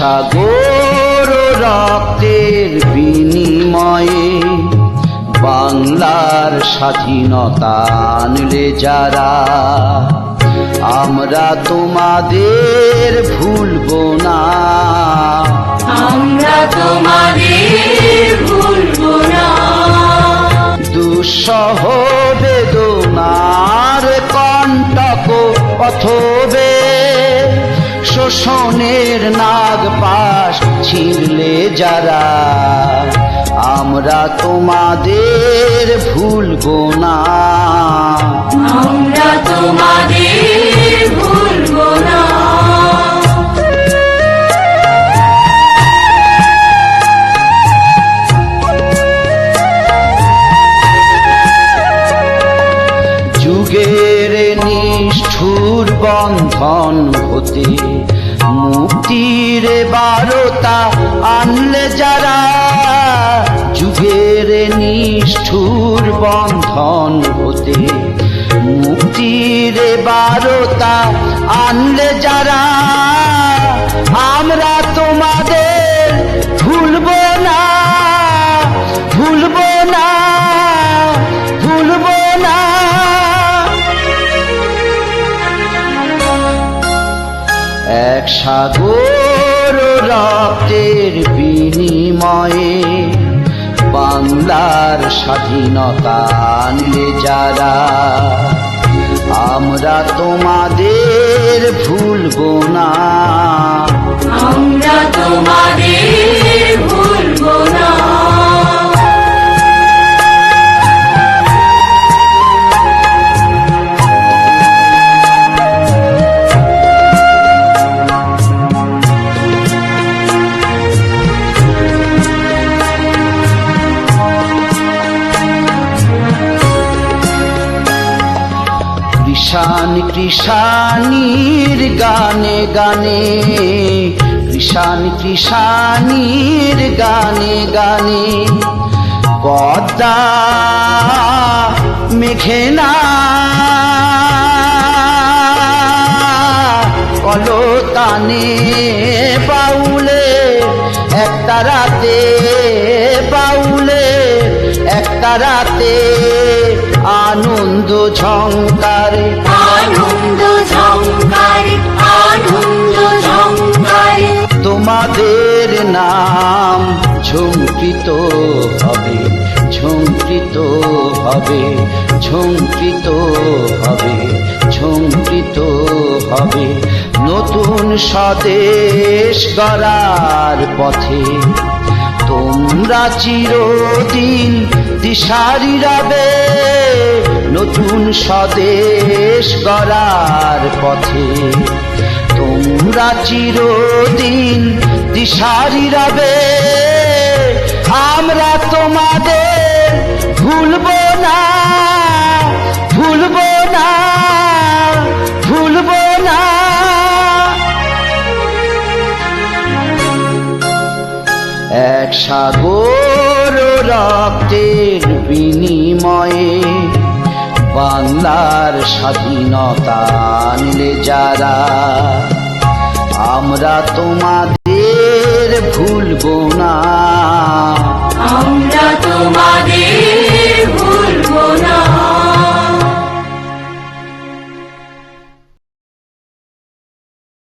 সাগর রক্তের বিনিময়ে বাংলার স্বাধীনতা আনলে যারা, আমরা তোমাদের ভুলব না, আমরা তোমাদের ভুলব না। দুঃসহ বেদনার কণ্টক পথবে শোষণের নাগপাশ ছিঁড়লে যারা, আমরা তোমাদের ভুলব না, আমরা তোমাদের ভুলব না। যুগের নিষ্ঠুর বন্ধন হতে মুক্তির বারতা আনলে যারা, যুগের নিষ্ঠুর বন্ধন হতে মুক্তির বারতা আনলে যারা, আমরা তোমাদের ভুলব না, ভুলব না, ভুলব না। এক সাগর রক্তের বিনিময়ে বাংলার স্বাধীনতা আনলে যারা, আমরা তোমাদের ভুলব না, আমরা তোমাদের ভুলব না। কৃষাণ কৃষাণীর গানে গানে, কৃষাণ কৃষাণীর গানে গানে, পদ্মা মেঘনা কলতানে বাউলে একটা রাতে, বাউলে একটা রাতে আনন্দ ঝংকারে, আনন্দ ঝংকারে, আনন্দ ঝংকারে। তোমাদের নাম ঝঙ্কৃত হবে, ঝঙ্কৃত হবে, ঝঙ্কৃত হবে, ঝঙ্কৃত হবে। নতুন স্বদেশ গড়ার পথে তোমরা চিরদিন দিশারি রবে, নতুন স্বদেশ গড়ার পথে তোমরা চিরদিন দিশারি রবে, আমরা তোমাদের ভুলব না, ভুলব না, ভুলব না। এক সাগর রক্তের বিনিময়ে বাংলার স্বাধীনতা আনলে যারা, আমরা তোমাদের ভুলব না, আমরা তোমাদের